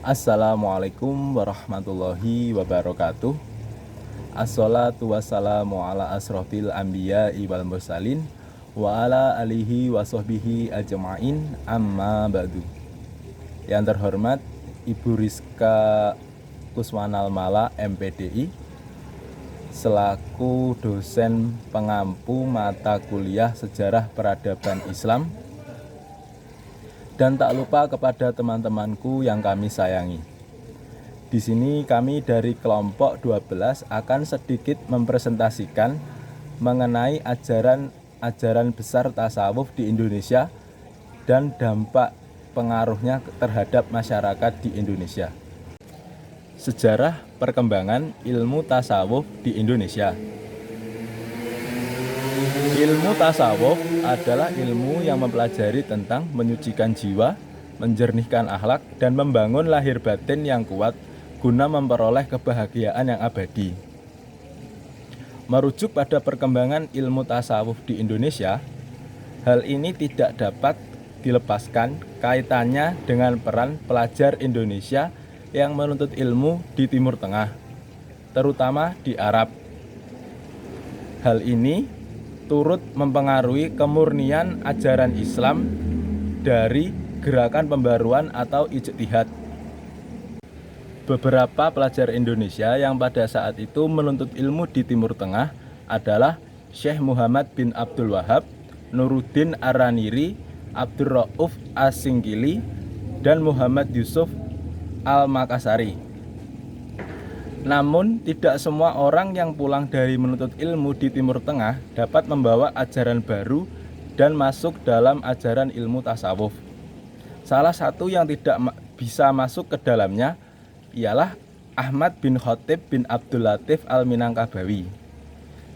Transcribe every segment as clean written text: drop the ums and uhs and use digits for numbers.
Assalamualaikum warahmatullahi wabarakatuh. Assalatu wassalamu ala asrofil anbiya'i wal mursalin wa ala alihi wa sahbihi ajma'in amma ba'du. Yang terhormat Ibu Rizka Kusmanal Mala MPDI selaku dosen pengampu mata kuliah Sejarah Peradaban Islam, dan tak lupa kepada teman-temanku yang kami sayangi. Di sini kami dari kelompok 12 akan sedikit mempresentasikan mengenai ajaran besar tasawuf di Indonesia dan dampak pengaruhnya terhadap masyarakat di Indonesia. Sejarah perkembangan ilmu tasawuf di Indonesia. Ilmu tasawuf adalah ilmu yang mempelajari tentang menyucikan jiwa, menjernihkan akhlak, dan membangun lahir batin yang kuat guna memperoleh kebahagiaan yang abadi. Merujuk pada perkembangan ilmu tasawuf di Indonesia, hal ini tidak dapat dilepaskan kaitannya dengan peran pelajar Indonesia yang menuntut ilmu di Timur Tengah, terutama di Arab. Hal ini turut mempengaruhi kemurnian ajaran Islam dari gerakan pembaruan atau ijtihad. Beberapa pelajar Indonesia yang pada saat itu menuntut ilmu di Timur Tengah adalah Syekh Muhammad bin Abdul Wahab, Nuruddin Ar-Raniri, Abdul Rauf As-Singkili, dan Muhammad Yusuf Al-Makassari. Namun, tidak semua orang yang pulang dari menuntut ilmu di Timur Tengah dapat membawa ajaran baru dan masuk dalam ajaran ilmu tasawuf. Salah satu yang tidak bisa masuk ke dalamnya ialah Ahmad bin Khatib bin Abdul Latif Al-Minangkabawi.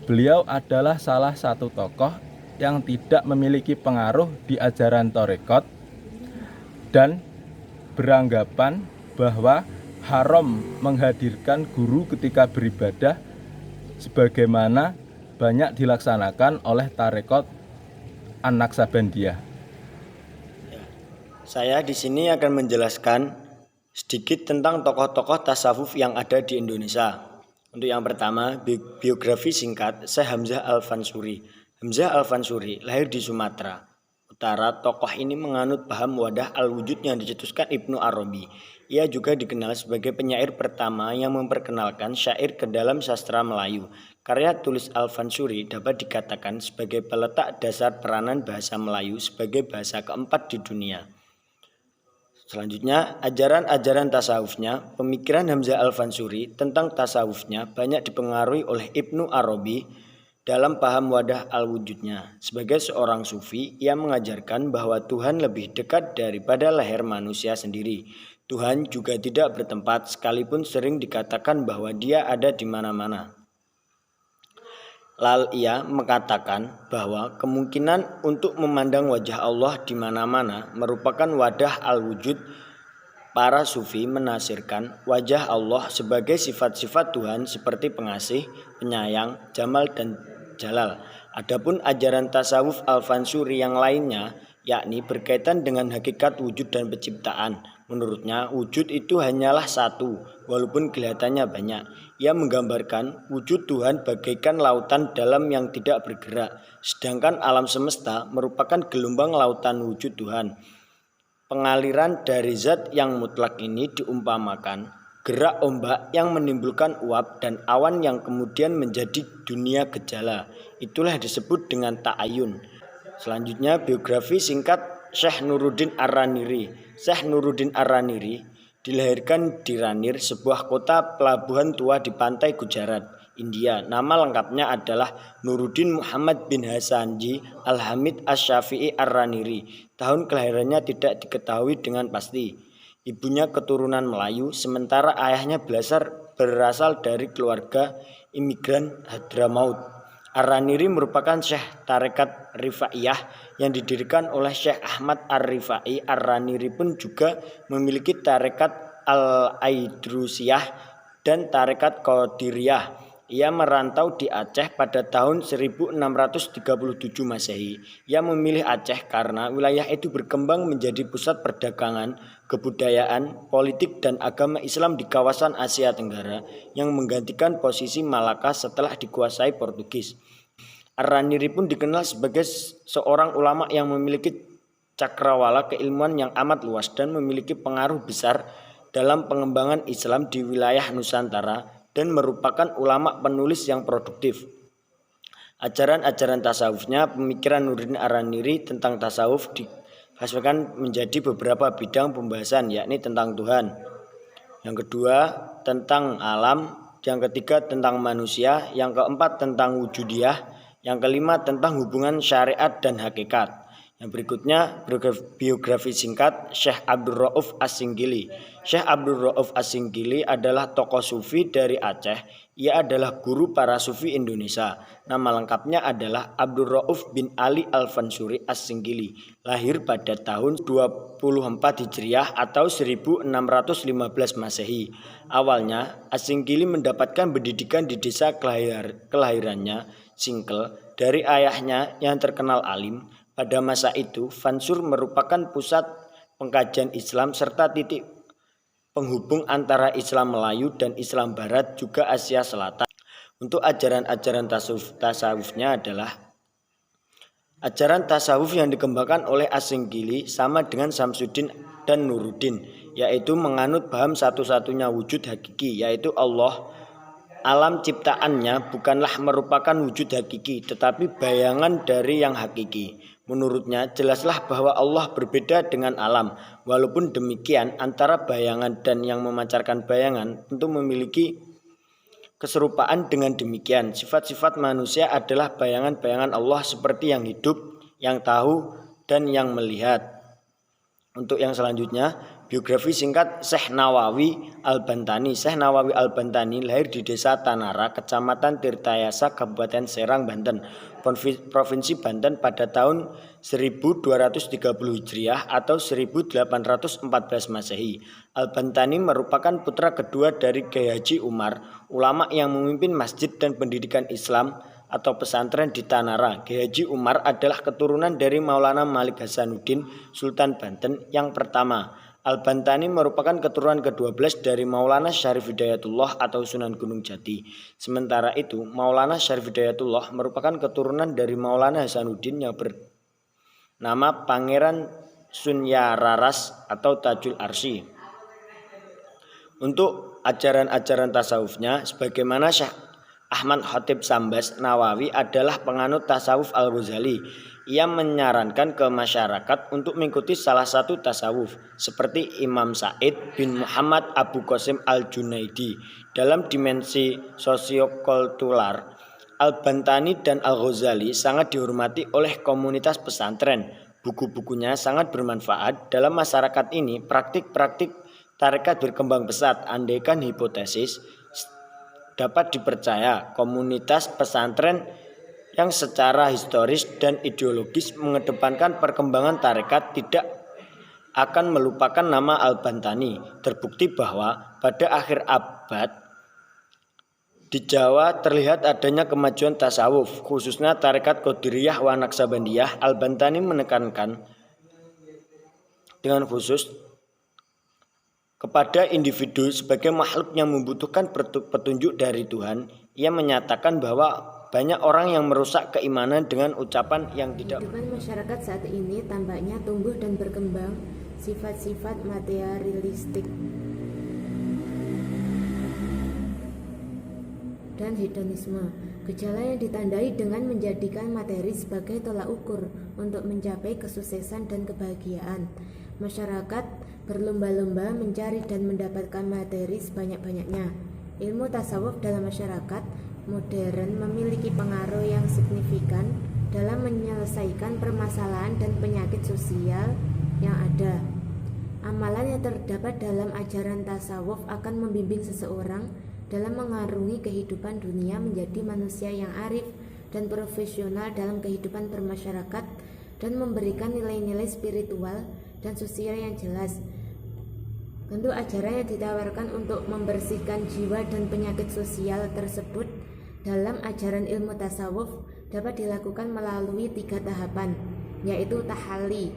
Beliau adalah salah satu tokoh yang tidak memiliki pengaruh di ajaran Thariqat dan beranggapan bahwa haram menghadirkan guru ketika beribadah sebagaimana banyak dilaksanakan oleh Thariqat An-Naqsabandiyah. Saya di sini akan menjelaskan sedikit tentang tokoh-tokoh tasawuf yang ada di Indonesia. Untuk yang pertama, biografi singkat Syekh Hamzah Al-Fansuri. Hamzah Al-Fansuri lahir di Sumatera Utara. Tokoh ini menganut paham wadah al-wujud yang dicetuskan Ibnu Arabi. Ia juga dikenal sebagai penyair pertama yang memperkenalkan syair ke dalam sastra Melayu. Karya tulis Al-Fansuri dapat dikatakan sebagai peletak dasar peranan bahasa Melayu sebagai bahasa keempat di dunia. Selanjutnya, ajaran-ajaran tasawufnya. Pemikiran Hamzah Al-Fansuri tentang tasawufnya banyak dipengaruhi oleh Ibnu Arabi dalam paham wadah al-wujudnya. Sebagai seorang sufi, ia mengajarkan bahwa Tuhan lebih dekat daripada leher manusia sendiri. Tuhan juga tidak bertempat, sekalipun sering dikatakan bahwa Dia ada di mana-mana. Lalu ia mengatakan bahwa kemungkinan untuk memandang wajah Allah di mana-mana merupakan wadah al-wujud. Para sufi menafsirkan wajah Allah sebagai sifat-sifat Tuhan seperti pengasih, penyayang, jamal, dan jalal. Adapun ajaran tasawuf Al-Fansuri yang lainnya, yakni berkaitan dengan hakikat wujud dan penciptaan. Menurutnya, wujud itu hanyalah satu, walaupun kelihatannya banyak. Ia menggambarkan wujud Tuhan bagaikan lautan dalam yang tidak bergerak, sedangkan alam semesta merupakan gelombang lautan wujud Tuhan. Pengaliran dari zat yang mutlak ini diumpamakan gerak ombak yang menimbulkan uap dan awan yang kemudian menjadi dunia gejala. Itulah disebut dengan ta'ayun. Selanjutnya, biografi singkat Syekh Nuruddin Ar-Raniri. Syekh Nuruddin Ar-Raniri dilahirkan di Ranir, sebuah kota pelabuhan tua di pantai Gujarat, India. Nama lengkapnya adalah Nuruddin Muhammad bin Hasanji Al-Hamid Asy-Syafi'i Ar-Raniri. Tahun kelahirannya tidak diketahui dengan pasti. Ibunya keturunan Melayu, sementara ayahnya berasal dari keluarga imigran Hadramaut. Ar-Raniri merupakan syekh tarekat Rifaiyah yang didirikan oleh Syekh Ahmad Ar-Rifai. Ar-Raniri pun juga memiliki tarekat Al-Aidrusiyah dan tarekat Qadiriyah. Ia merantau di Aceh pada tahun 1637 Masehi. Ia memilih Aceh karena wilayah itu berkembang menjadi pusat perdagangan, kebudayaan, politik, dan agama Islam di kawasan Asia Tenggara yang menggantikan posisi Malaka setelah dikuasai Portugis. Ar-Raniri pun dikenal sebagai seorang ulama yang memiliki cakrawala keilmuan yang amat luas dan memiliki pengaruh besar dalam pengembangan Islam di wilayah Nusantara dan merupakan ulama penulis yang produktif. Ajaran-ajaran tasawufnya, pemikiran Nuruddin Ar-Raniri tentang tasawuf difasihkan menjadi beberapa bidang pembahasan, yakni tentang Tuhan, yang kedua tentang alam, yang ketiga tentang manusia, yang keempat tentang wujudiyah, yang kelima tentang hubungan syariat dan hakikat. Yang berikutnya biografi singkat Syekh Abdul Rauf As-Singgili. Syekh Abdul Rauf As-Singgili adalah tokoh sufi dari Aceh. Ia adalah guru para sufi Indonesia. Nama lengkapnya adalah Abdul Rauf bin Ali Al-Fansuri As-Singgili. Lahir pada tahun 24 Hijriah atau 1615 Masehi. Awalnya As-Singgili mendapatkan pendidikan di desa kelahirannya, Singkel, dari ayahnya yang terkenal alim. Pada masa itu, Fansur merupakan pusat pengkajian Islam serta titik penghubung antara Islam Melayu dan Islam Barat juga Asia Selatan. Untuk ajaran-ajaran tasawufnya adalah ajaran tasawuf yang dikembangkan oleh As-Singgili sama dengan Samsuddin dan Nuruddin, yaitu menganut paham satu-satunya wujud hakiki, yaitu Allah. Alam ciptaannya bukanlah merupakan wujud hakiki, tetapi bayangan dari yang hakiki. Menurutnya, jelaslah bahwa Allah berbeda dengan alam. Walaupun demikian, antara bayangan dan yang memancarkan bayangan tentu memiliki keserupaan. Dengan demikian, sifat-sifat manusia adalah bayangan-bayangan Allah seperti yang hidup, yang tahu, dan yang melihat. Untuk yang selanjutnya, biografi singkat Syekh Nawawi Al-Bantani. Syekh Nawawi Al-Bantani lahir di desa Tanara, kecamatan Tirtayasa, Kabupaten Serang, Banten, Provinsi Banten pada tahun 1230 Hijriah atau 1814 Masehi. Al-Bantani merupakan putra kedua dari Kyai Haji Umar, ulama yang memimpin masjid dan pendidikan Islam atau pesantren di Tanara. Kyai Haji Umar adalah keturunan dari Maulana Malik Hasanuddin, Sultan Banten yang pertama. Al-Bantani merupakan keturunan ke-12 dari Maulana Syarif Hidayatullah atau Sunan Gunung Jati. Sementara itu, Maulana Syarif Hidayatullah merupakan keturunan dari Maulana Hasanuddin yang bernama Pangeran Sunyararas atau Tajul Arsy. Untuk ajaran-ajaran tasawufnya, sebagaimana Syekh Ahmad Khatib Sambas Nawawi adalah penganut tasawuf Al-Ghazali. Ia menyarankan ke masyarakat untuk mengikuti salah satu tasawuf seperti Imam Said bin Muhammad Abu Qasim Al-Junaidi. Dalam dimensi sosiokultural, Al-Bantani dan Al-Ghazali sangat dihormati oleh komunitas pesantren. Buku-bukunya sangat bermanfaat dalam masyarakat ini. Praktik-praktik tarekat berkembang pesat. Andaikan hipotesis dapat dipercaya, komunitas pesantren yang secara historis dan ideologis mengedepankan perkembangan tarekat tidak akan melupakan nama Al-Bantani. Terbukti bahwa pada akhir abad di Jawa terlihat adanya kemajuan tasawuf, khususnya tarekat Qadiriyah wa Naqsabandiyah. Al-Bantani menekankan dengan khusus kepada individu sebagai makhluk yang membutuhkan petunjuk dari Tuhan. Ia menyatakan bahwa banyak orang yang merusak keimanan dengan ucapan yang tidak. Kehidupan masyarakat saat ini tampaknya tumbuh dan berkembang sifat-sifat materialistik dan hedonisme. Gejala yang ditandai dengan menjadikan materi sebagai tolak ukur untuk mencapai kesuksesan dan kebahagiaan. Masyarakat berlomba-lomba mencari dan mendapatkan materi sebanyak-banyaknya. Ilmu tasawuf dalam masyarakat modern memiliki pengaruh yang signifikan dalam menyelesaikan permasalahan dan penyakit sosial yang ada. Amalan yang terdapat dalam ajaran tasawuf akan membimbing seseorang dalam mengarungi kehidupan dunia menjadi manusia yang arif dan profesional dalam kehidupan bermasyarakat dan memberikan nilai-nilai spiritual dan sosial yang jelas. Tentu ajaran yang ditawarkan untuk membersihkan jiwa dan penyakit sosial tersebut dalam ajaran ilmu tasawuf dapat dilakukan melalui 3 tahapan, yaitu tahalli,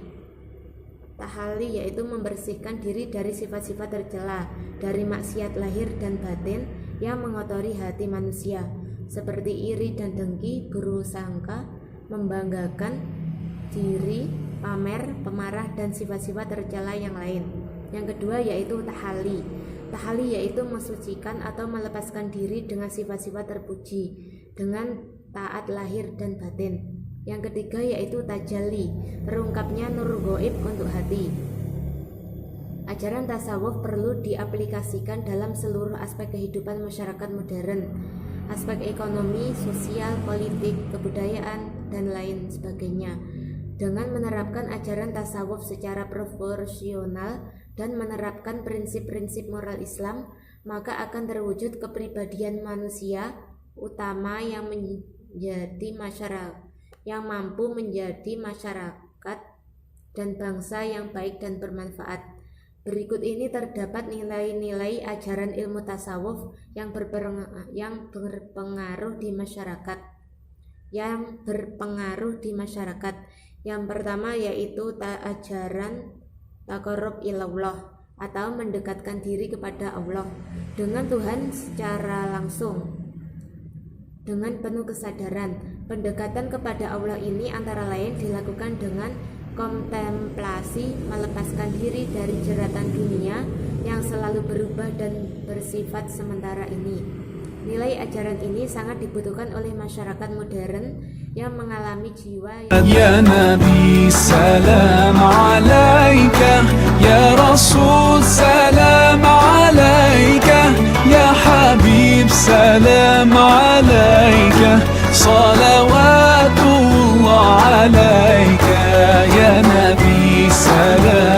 Tahalli yaitu membersihkan diri dari sifat-sifat tercela, dari maksiat lahir dan batin yang mengotori hati manusia, seperti iri dan dengki, buruk sangka, membanggakan diri, pamer, pemarah, dan sifat-sifat tercela yang lain. Yang kedua yaitu tahalli. Tahalli yaitu mensucikan atau melepaskan diri dengan sifat-sifat terpuji, dengan taat lahir dan batin. Yang ketiga yaitu tajalli, terungkapnya nur gaib untuk hati. Ajaran tasawuf perlu diaplikasikan dalam seluruh aspek kehidupan masyarakat modern, aspek ekonomi, sosial, politik, kebudayaan, dan lain sebagainya. Dengan menerapkan ajaran tasawuf secara proporsional dan menerapkan prinsip-prinsip moral Islam, maka akan terwujud kepribadian manusia utama yang mampu menjadi masyarakat dan bangsa yang baik dan bermanfaat. Berikut ini terdapat nilai-nilai ajaran ilmu tasawuf yang berpengaruh di masyarakat. Yang pertama yaitu ajaran taqarrub ilallah atau mendekatkan diri kepada Allah dengan Tuhan secara langsung dengan penuh kesadaran. Pendekatan kepada Allah ini antara lain dilakukan dengan kontemplasi, melepaskan diri dari jeratan dunia yang selalu berubah dan bersifat sementara ini. Nilai ajaran ini sangat dibutuhkan oleh masyarakat modern yang mengalami jiwa Ya Nabi salam alaika, Ya Rasul salam alaika, Ya Habib salam alaika, salawatullah alaika, Ya Nabi salam